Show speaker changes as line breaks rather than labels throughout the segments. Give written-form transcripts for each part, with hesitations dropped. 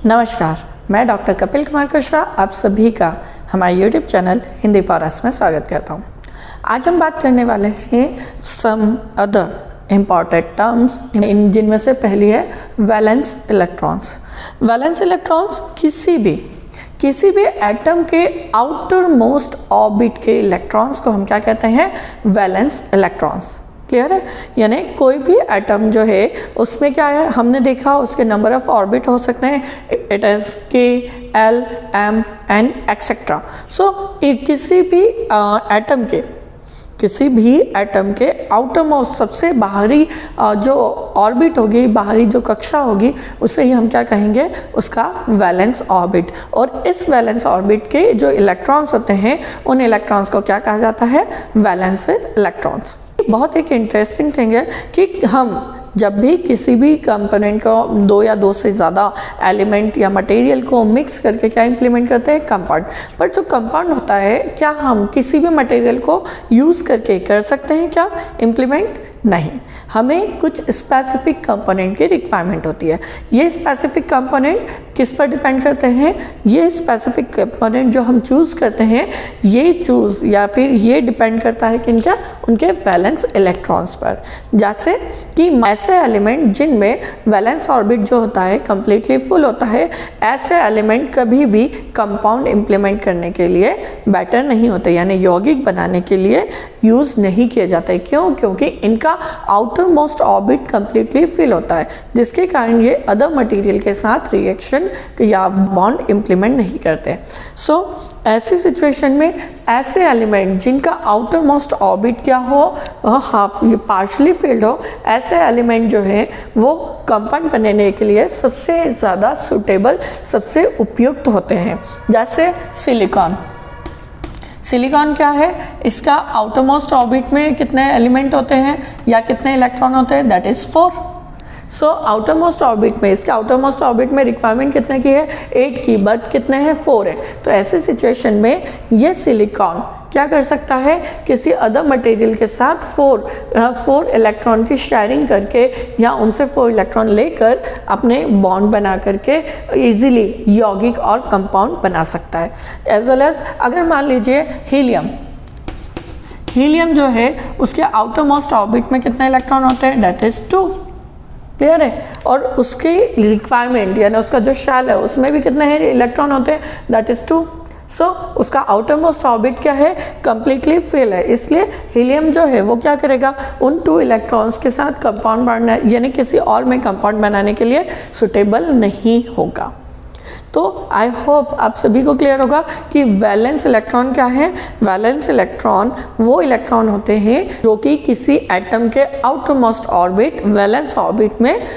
नमस्कार, मैं डॉक्टर कपिल कुमार कुशवाहा आप सभी का हमारे YouTube channel Hindi for us में स्वागत करता हूँ। आज हम बात करने वाले हैं सम अदर इम्पॉर्टेंट टर्म्स जिनमें से पहली है वैलेंस इलेक्ट्रॉन्स। वैलेंस इलेक्ट्रॉन्स किसी भी एटम के आउटर मोस्ट ऑर्बिट के इलेक्ट्रॉन्स को हम क्या कहते हैं? Valence electrons. क्लियर है? यानी कोई भी एटम जो है उसमें क्या है, हमने देखा उसके नंबर ऑफ ऑर्बिट हो सकते हैं, इट इज के, एल, एम एंड एक्सेट्रा। सो किसी भी एटम के आउटर मोस्ट सबसे बाहरी जो ऑर्बिट होगी, बाहरी जो कक्षा होगी, उसे ही हम क्या कहेंगे? उसका वैलेंस ऑर्बिट। और इस वैलेंस ऑर्बिट के जो इलेक्ट्रॉन्स होते हैं उन इलेक्ट्रॉन्स को क्या कहा जाता है? Valence electrons. बहुत एक इंटरेस्टिंग थिंग है कि हम जब भी किसी भी कंपोनेंट को दो या दो से ज़्यादा एलिमेंट या मटेरियल को मिक्स करके क्या इंप्लीमेंट करते हैं? कंपाउंड। पर जो कंपाउंड होता है, क्या हम किसी भी मटेरियल को यूज़ करके कर सकते हैं क्या इंप्लीमेंट? नहीं, हमें कुछ स्पेसिफिक कंपोनेंट की रिक्वायरमेंट होती है। ये स्पेसिफिक कंपोनेंट किस पर डिपेंड करते हैं? ये स्पेसिफिक कंपोनेंट जो हम चूज़ करते हैं, ये डिपेंड करता है किनका? उनके वैलेंस इलेक्ट्रॉन्स पर। जैसे कि ऐसे एलिमेंट जिनमें वैलेंस ऑर्बिट जो होता है कंप्लीटली फुल होता है, ऐसे एलिमेंट कभी भी कंपाउंड इंप्लीमेंट करने के लिए बेटर नहीं होते, यानी यौगिक बनाने के लिए यूज़ नहीं किए जाते। क्यों? क्योंकि इनका outermost orbit completely fill होता है, जिसके कारण ये अदर मटेरियल के साथ रिएक्शन या बॉन्ड इंप्लीमेंट नहीं करते। सो ऐसी सिचुएशन में ऐसे एलिमेंट जिनका आउटर मोस्ट ऑर्बिट क्या हो, वह पार्शली फिल्ड हो, ऐसे एलिमेंट जो है वो कंपाउंड बनाने के लिए सबसे ज़्यादा सुटेबल, सबसे उपयुक्त होते हैं। जैसे सिलिकॉन क्या है? इसका आउटर मोस्ट ऑर्बिट में कितने एलिमेंट होते हैं या कितने इलेक्ट्रॉन होते हैं? That is 4। So outer most orbit में, इसके आउटर मोस्ट ऑर्बिट में रिक्वायरमेंट कितने की है? 8 की, बट कितने हैं? 4 है। तो ऐसे सिचुएशन में ये सिलिकॉन क्या कर सकता है? किसी अदर मटेरियल के साथ 4 इलेक्ट्रॉन की शेयरिंग करके या उनसे 4 इलेक्ट्रॉन लेकर अपने बॉन्ड बना करके इजीली यौगिक और कंपाउंड बना सकता है। एज वेल एज अगर मान लीजिए हीलियम जो है उसके आउटर मोस्ट ऑर्बिट में कितने इलेक्ट्रॉन होते हैं? That is 2। क्लियर है? और उसकी रिक्वायरमेंट यानी उसका जो शेल है उसमें भी कितने इलेक्ट्रॉन होते हैं? That is 2। सो उसका आउटर मोस्ट ऑर्बिट क्या है? कंप्लीटली फिल है। इसलिए हीलियम जो है वो क्या करेगा? उन 2 इलेक्ट्रॉन्स के साथ कंपाउंड बनाना यानी किसी और में कंपाउंड बनाने के लिए सुटेबल नहीं होगा। तो आई होप आप सभी को क्लियर होगा कि वैलेंस इलेक्ट्रॉन क्या है। वैलेंस इलेक्ट्रॉन वो इलेक्ट्रॉन होते हैं जो कि किसी एटम के outer most orbit, valence orbit में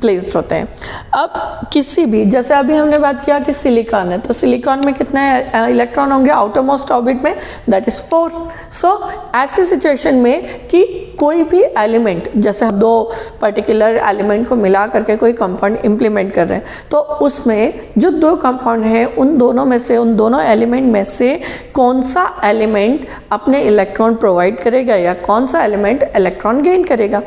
प्लेस्ड होते हैं। अब किसी भी, जैसे अभी हमने बात किया कि सिलिकॉन है, तो सिलिकॉन में कितने इलेक्ट्रॉन होंगे आउटर मोस्ट ऑर्बिट में? That is 4। सो ऐसी सिचुएशन में कि कोई भी एलिमेंट, जैसे 2 पर्टिकुलर एलिमेंट को मिला करके कोई कंपाउंड इंप्लीमेंट कर रहे हैं, तो उसमें जो 2 कंपाउंड है उन दोनों एलिमेंट में से कौन सा एलिमेंट अपने इलेक्ट्रॉन प्रोवाइड करेगा या कौन सा एलिमेंट इलेक्ट्रॉन गेन करेगा?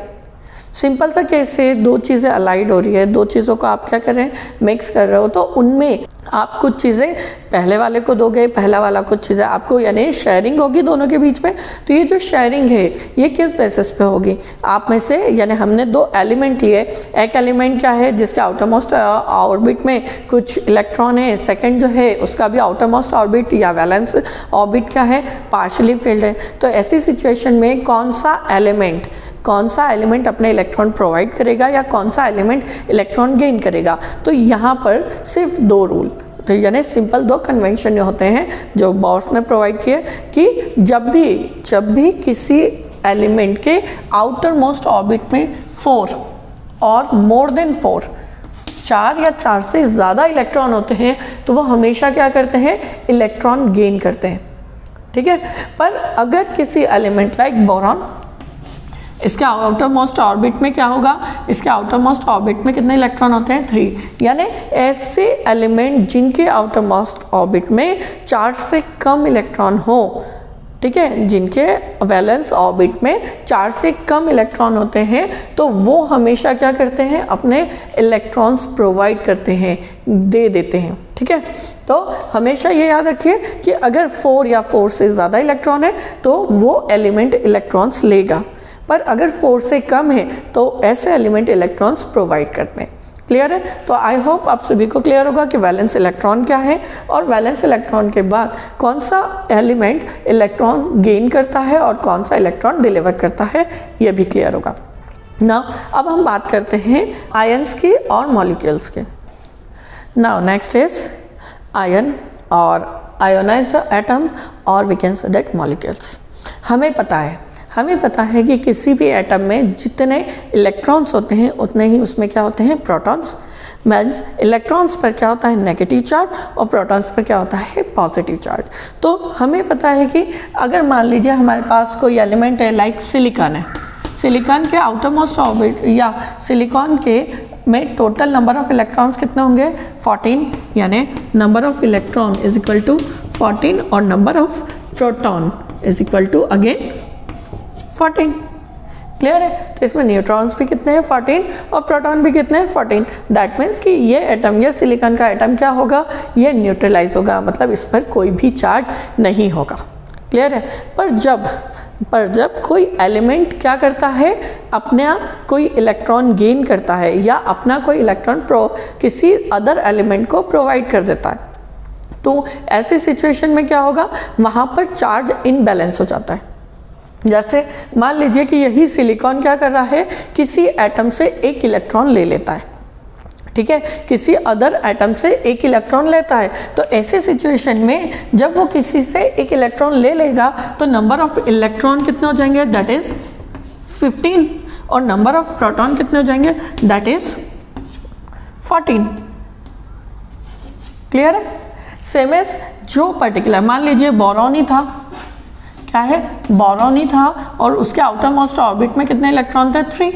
सिंपल सा केस है, 2 चीज़ें अलाइड हो रही है, 2 चीज़ों को आप क्या कर रहे हैं? मिक्स कर रहे हो, तो उनमें आप कुछ चीज़ें पहले वाले को दोगे, पहला वाला कुछ चीज़ें आपको, यानी शेयरिंग होगी दोनों के बीच में। तो ये जो शेयरिंग है ये किस बेसिस पे होगी? आप में से, यानी हमने 2 एलिमेंट लिए, एक एलिमेंट क्या है जिसके आउटर मोस्ट ऑर्बिट में कुछ इलेक्ट्रॉन है, सेकेंड जो है उसका भी आउटर मोस्ट ऑर्बिट या वैलेंस ऑर्बिट क्या है? पार्शली फिल्ड है। तो ऐसी सिचुएशन में कौन सा एलिमेंट अपने इलेक्ट्रॉन प्रोवाइड करेगा या कौन सा एलिमेंट इलेक्ट्रॉन गेन करेगा? तो यहाँ पर सिर्फ 2 रूल, तो यानी सिंपल 2 कन्वेंशन होते हैं जो बॉर्स ने प्रोवाइड किए कि जब भी किसी एलिमेंट के आउटर मोस्ट ऑर्बिट में 4 और मोर देन 4 या 4 से ज़्यादा इलेक्ट्रॉन होते हैं, तो वो हमेशा क्या करते हैं? इलेक्ट्रॉन गेन करते हैं। ठीक है? पर अगर किसी एलिमेंट लाइक बोरॉन, इसके आउटर मोस्ट ऑर्बिट में क्या होगा? इसके आउटर मोस्ट ऑर्बिट में कितने इलेक्ट्रॉन होते हैं? 3। यानी ऐसे एलिमेंट जिनके आउटर मोस्ट ऑर्बिट में 4 से कम इलेक्ट्रॉन हो, ठीक है, जिनके वैलेंस ऑर्बिट में 4 से कम इलेक्ट्रॉन होते हैं तो वो हमेशा क्या करते हैं, अपने इलेक्ट्रॉन्स प्रोवाइड करते हैं, दे देते हैं। ठीक है, तो हमेशा ये याद रखिए कि अगर 4 या 4 से ज़्यादा इलेक्ट्रॉन है तो वो एलिमेंट इलेक्ट्रॉन्स लेगा, पर अगर 4 से कम है तो ऐसे एलिमेंट इलेक्ट्रॉन्स प्रोवाइड करते हैं। क्लियर है? तो आई होप आप सभी को क्लियर होगा कि वैलेंस इलेक्ट्रॉन क्या है और वैलेंस इलेक्ट्रॉन के बाद कौन सा एलिमेंट इलेक्ट्रॉन गेन करता है और कौन सा इलेक्ट्रॉन डिलीवर करता है, ये भी क्लियर होगा ना। अब हम बात करते हैं आयंस की और मॉलिक्यूल्स के। नाउ नेक्स्ट इज आयन और आयोनाइज्ड एटम और we can say that molecules. हमें पता है कि किसी भी एटम में जितने इलेक्ट्रॉन्स होते हैं उतने ही उसमें क्या होते हैं, प्रोटॉन्स। मीन्स इलेक्ट्रॉन्स पर क्या होता है, नेगेटिव चार्ज, और प्रोटॉन्स पर क्या होता है, पॉजिटिव चार्ज। तो हमें पता है कि अगर मान लीजिए हमारे पास कोई एलिमेंट है, लाइक सिलिकॉन है, सिलिकॉन के आउटर मोस्ट ऑर्बिट या सिलिकॉन के में टोटल नंबर ऑफ इलेक्ट्रॉन्स कितने होंगे, 14, यानी number of electron is equal to 14 और number of proton is equal to again 14। Clear है? तो इसमें न्यूट्रॉन्स भी कितने हैं, 14, और प्रोटॉन भी कितने हैं, 14। दैट मीन्स कि ये एटम, ये सिलिकॉन का एटम क्या होगा, ये न्यूट्रलाइज होगा, मतलब इस पर कोई भी चार्ज नहीं होगा। क्लियर है? पर जब कोई एलिमेंट क्या करता है, अपना कोई इलेक्ट्रॉन गेन करता है या अपना कोई इलेक्ट्रॉन किसी अदर एलिमेंट को प्रोवाइड कर देता है, तो ऐसी सिचुएशन में क्या होगा, वहाँ पर चार्ज इनबैलेंस हो जाता है। जैसे मान लीजिए कि यही सिलिकॉन क्या कर रहा है, किसी एटम से एक इलेक्ट्रॉन ले लेता है, ठीक है, किसी अदर एटम से एक इलेक्ट्रॉन लेता है। तो ऐसे सिचुएशन में जब वो किसी से एक इलेक्ट्रॉन ले लेगा तो नंबर ऑफ इलेक्ट्रॉन कितने हो जाएंगे, दैट इज 15, और नंबर ऑफ प्रोटॉन कितने हो जाएंगे, दैट इज 14। क्लियर है? सेम एज जो पर्टिकुलर, मान लीजिए बोरॉन ही था, क्या है, बोरॉन ही था, और उसके आउटर मोस्ट ऑर्बिट में कितने इलेक्ट्रॉन थे, 3।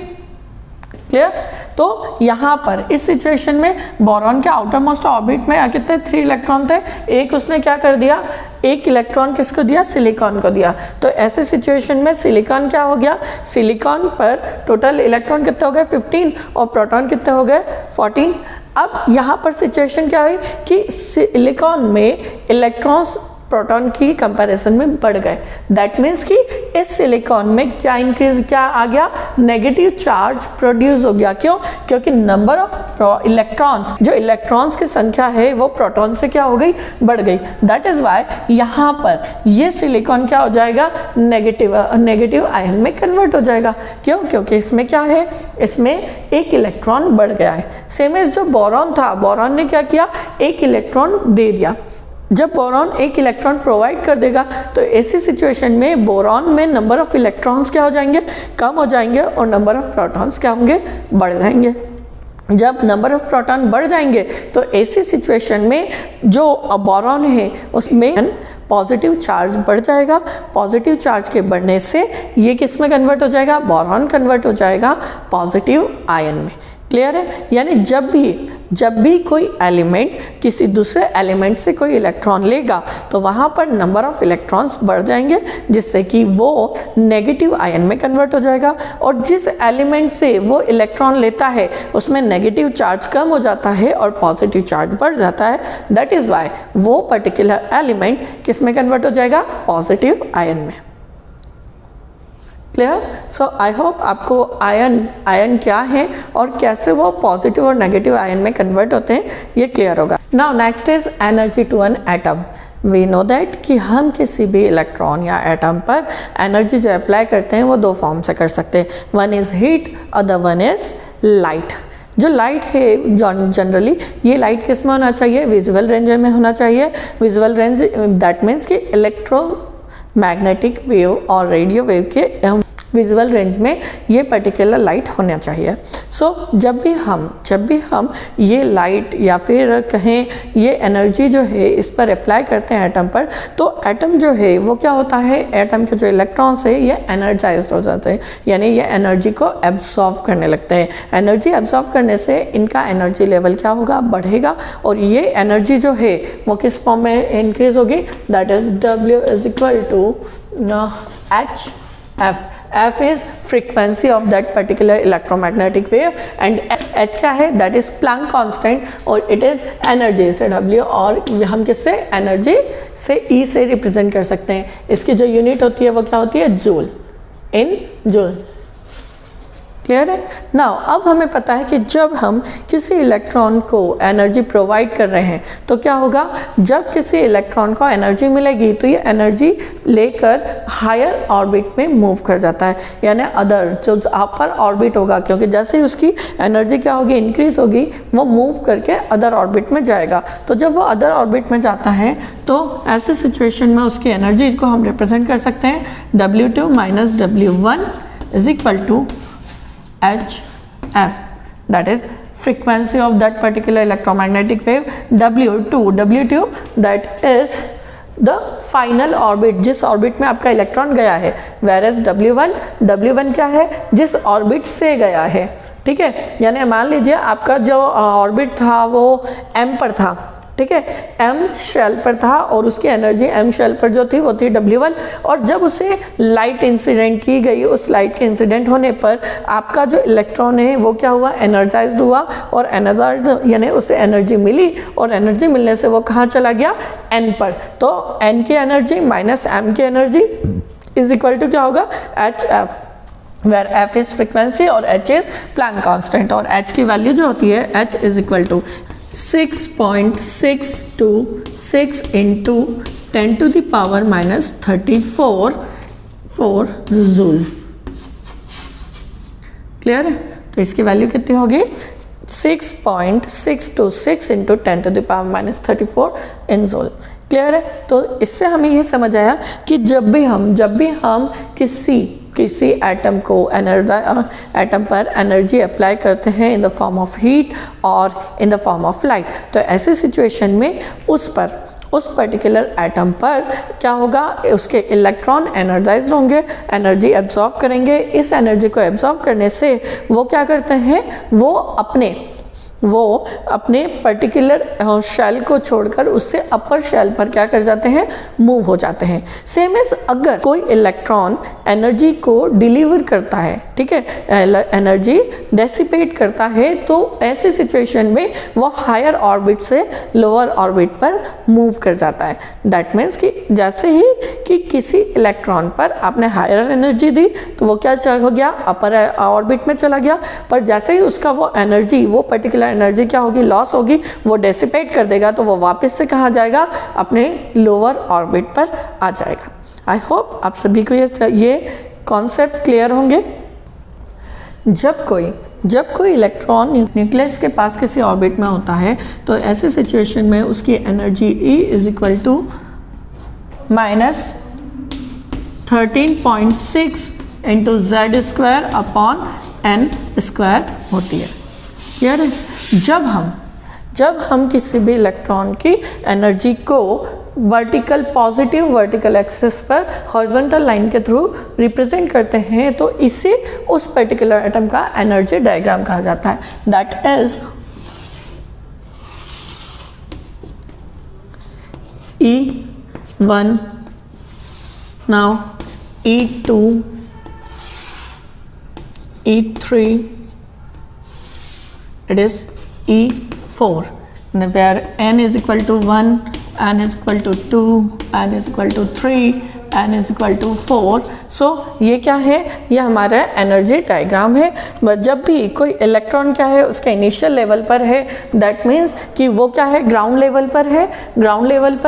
क्लियर? तो यहाँ पर इस सिचुएशन में बोरॉन के आउटर मोस्ट ऑर्बिट में कितने, 3 इलेक्ट्रॉन थे। एक उसने क्या कर दिया, एक इलेक्ट्रॉन किसको दिया, सिलिकॉन को दिया। तो ऐसे सिचुएशन में सिलिकॉन क्या हो गया, सिलिकॉन पर टोटल इलेक्ट्रॉन कितने हो गए, 15, और प्रोटॉन कितने हो गए, 14। अब यहाँ पर सिचुएशन क्या हुई कि सिलिकॉन में इलेक्ट्रॉन्स प्रोटॉन की कंपैरिजन में बढ़ गए। दैट मीन्स कि इस सिलिकॉन में क्या इंक्रीज, क्या आ गया, नेगेटिव चार्ज प्रोड्यूस हो गया। क्यों? क्योंकि नंबर ऑफ इलेक्ट्रॉन्स, जो इलेक्ट्रॉन्स की संख्या है वो प्रोटॉन से क्या हो गई, बढ़ गई। दैट इज वाई यहाँ पर ये सिलिकॉन क्या हो जाएगा, नेगेटिव आयन में कन्वर्ट हो जाएगा। क्यों? क्योंकि इसमें क्या है, इसमें एक इलेक्ट्रॉन बढ़ गया है। सेम एज जो बोरॉन था, बोरॉन ने क्या किया, एक इलेक्ट्रॉन दे दिया। जब बोरॉन एक इलेक्ट्रॉन प्रोवाइड कर देगा तो ऐसी सिचुएशन में बोरॉन में नंबर ऑफ इलेक्ट्रॉन्स क्या हो जाएंगे, कम हो जाएंगे, और नंबर ऑफ प्रोटॉन्स क्या होंगे, बढ़ जाएंगे। जब नंबर ऑफ प्रोटॉन बढ़ जाएंगे तो ऐसी सिचुएशन में जो बोरॉन है उसमें पॉजिटिव चार्ज बढ़ जाएगा। पॉजिटिव चार्ज के बढ़ने से ये किस में कन्वर्ट हो जाएगा, बोरॉन कन्वर्ट हो जाएगा पॉजिटिव आयन में। क्लियर है? यानी जब भी कोई एलिमेंट किसी दूसरे एलिमेंट से कोई इलेक्ट्रॉन लेगा तो वहाँ पर नंबर ऑफ इलेक्ट्रॉन्स बढ़ जाएंगे, जिससे कि वो नेगेटिव आयन में कन्वर्ट हो जाएगा। और जिस एलिमेंट से वो इलेक्ट्रॉन लेता है उसमें नेगेटिव चार्ज कम हो जाता है और पॉजिटिव चार्ज बढ़ जाता है। दैट इज़ वाई वो पर्टिकुलर एलिमेंट किस में कन्वर्ट हो जाएगा, पॉजिटिव आयन में। क्लियर? सो आई होप आपको आयन क्या है और कैसे वो पॉजिटिव और नेगेटिव आयन में कन्वर्ट होते हैं ये क्लियर होगा। Now next is energy to an atom. We know that कि हम किसी भी इलेक्ट्रॉन या एटम पर एनर्जी जो अप्लाई करते हैं वो 2 फॉर्म से कर सकते हैं। One is heat, other one is light. जो लाइट है जनरली ये लाइट किस में होना चाहिए, विजुअल रेंज में होना चाहिए। विजुअल रेंज दैट मीन्स कि इलेक्ट्रोमैग्नेटिक वेव और रेडियो वेव के विजुअल रेंज में ये पर्टिकुलर लाइट होना चाहिए। सो जब भी हम ये लाइट या फिर कहें ये एनर्जी जो है इस पर अप्लाई करते हैं एटम पर, तो एटम जो है वो क्या होता है, एटम के जो इलेक्ट्रॉन्स है ये एनर्जाइज्ड हो जाते हैं, यानी ये एनर्जी को एब्जॉर्ब करने लगते हैं। एनर्जी एब्जॉर्ब करने से इनका एनर्जी लेवल क्या होगा, बढ़ेगा, और ये एनर्जी जो है वो किस फॉर्म में इंक्रीज होगी, that is W is equal to H F. F is frequency of that particular electromagnetic wave and H क्या है, that is Planck constant और it is energy से W और हम किससे एनर्जी से E से रिप्रेजेंट कर सकते हैं. इसकी जो यूनिट होती है वो क्या होती है, जूल, इन जूल. क्लियर है. नाउ अब हमें पता है कि जब हम किसी इलेक्ट्रॉन को एनर्जी प्रोवाइड कर रहे हैं तो क्या होगा, जब किसी इलेक्ट्रॉन को एनर्जी मिलेगी तो ये एनर्जी लेकर हायर ऑर्बिट में मूव कर जाता है, यानी अदर जो अपर ऑर्बिट होगा, क्योंकि जैसे ही उसकी एनर्जी क्या होगी, इंक्रीज होगी, वो मूव करके अदर ऑर्बिट में जाएगा. तो जब वो अदर ऑर्बिट में जाता है तो ऐसे सिचुएशन में उसकी एनर्जी को हम रिप्रेजेंट कर सकते हैं W2 minus W1 is equal to HF, that is frequency of that particular electromagnetic wave. W2 that is the final orbit, जिस ऑर्बिट में आपका इलेक्ट्रॉन गया है, whereas W1 क्या है, जिस ऑर्बिट से गया है. ठीक है, यानी मान लीजिए आपका जो ऑर्बिट था वो M पर था. ठीक है, M शेल पर था और उसकी एनर्जी M शेल पर जो थी वो थी W1 और जब उसे लाइट इंसिडेंट की गई, उस लाइट के इंसिडेंट होने पर आपका जो इलेक्ट्रॉन है वो क्या हुआ, एनर्जाइज्ड हुआ और एनर्जाइज्ड यानी उसे एनर्जी मिली और एनर्जी मिलने से वो कहाँ चला गया, N पर. तो N की एनर्जी माइनस M की एनर्जी इज इक्वल टू क्या होगा, HF, where F is frequency और H is Planck constant और H की वैल्यू जो होती है H is equal to 6.626 into 10 to the power minus 34 joule. Clear है. तो इसकी वैल्यू कितनी होगी, 6.626 into 10 to the power minus 34 in joule. Clear है. तो इससे हमें ये समझ आया कि जब भी हम किसी एटम को एटम पर एनर्जी अप्लाई करते हैं in the form of heat और in the form of light, तो ऐसे सिचुएशन में उस पर्टिकुलर एटम पर क्या होगा, उसके इलेक्ट्रॉन एनर्जाइज होंगे, एनर्जी एब्जॉर्ब करेंगे. इस एनर्जी को एब्जॉर्ब करने से वो क्या करते हैं, वो अपने पर्टिकुलर शेल को छोड़कर उससे अपर शेल पर क्या कर जाते हैं, मूव हो जाते हैं. सेम एज अगर कोई इलेक्ट्रॉन एनर्जी को डिलीवर करता है, ठीक है, एनर्जी डेसिपेट करता है, तो ऐसी सिचुएशन में वो हायर ऑर्बिट से लोअर ऑर्बिट पर मूव कर जाता है. दैट मीन्स कि जैसे ही कि किसी इलेक्ट्रॉन पर आपने हायर एनर्जी दी तो वो क्या हो गया, अपर ऑर्बिट में चला गया, पर जैसे ही उसका वो पर्टिकुलर एनर्जी क्या होगी, लॉस होगी, वो डेसिपेट कर देगा, तो वो वापस से कहाँ जाएगा, अपने लोअर ऑर्बिट पर आ जाएगा. आई होप आप सभी को ये कॉन्सेप्ट क्लियर होंगे. जब कोई इलेक्ट्रॉन न्यूक्लियस के पास किसी ऑर्बिट में होता है तो ऐसे सिचुएशन में उसकी energy E is equal to minus 13.6 into Z square upon N square होती है. क्लियर है. जब हम किसी भी इलेक्ट्रॉन की एनर्जी को पॉजिटिव वर्टिकल एक्सिस पर हॉरिजॉन्टल लाइन के थ्रू रिप्रेजेंट करते हैं तो इसे उस पर्टिकुलर एटम का एनर्जी डायग्राम कहा जाता है. That is E1, now E2, E3, it is E4, where n is equal to 1, n is equal to 2, n is equal to 3, n is equal to 4. सो ये क्या है, ये हमारा एनर्जी डायग्राम है. जब भी कोई इलेक्ट्रॉन क्या है उसका इनिशियल लेवल पर है, दैट मीन्स कि वो क्या है, ग्राउंड लेवल पर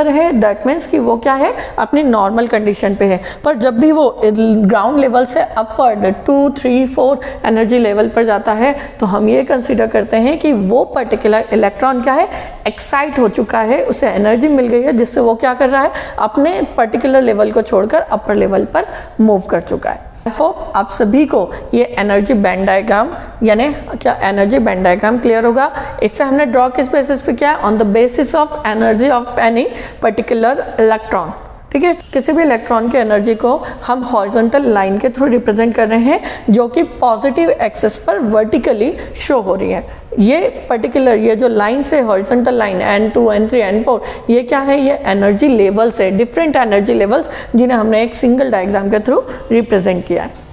है, दैट मीन्स कि वो क्या है, अपनी नॉर्मल कंडीशन पे है. पर जब भी वो ग्राउंड लेवल से अपवर्ड 2, 3, 4 एनर्जी लेवल पर जाता है तो हम ये कंसिडर करते हैं कि वो पर्टिकुलर इलेक्ट्रॉन क्या है, एक्साइट हो चुका है, उसे एनर्जी मिल गई है, जिससे वो क्या कर रहा है, अपने पर्टिकुलर लेवल को छोड़कर अपर लेवल पर मूव कर चुका है. आई होप आप सभी को ये एनर्जी बैंड डायग्राम क्लियर होगा. इससे हमने ड्रॉ किस बेसिस पे किया है, on the basis of energy of any particular electron. ठीक है। किसी भी इलेक्ट्रॉन की एनर्जी को हम हॉरिजॉन्टल लाइन के थ्रू रिप्रेजेंट कर रहे हैं जो कि पॉजिटिव एक्सिस पर वर्टिकली शो हो रही है। ये पर्टिकुलर ये जो लाइन से horizontal line N2 N3 N4 ये क्या है, ये एनर्जी लेवल्स है, डिफरेंट एनर्जी लेवल्स जिन्हें हमने एक सिंगल डायग्राम के थ्रू रिप्रेजेंट किया है।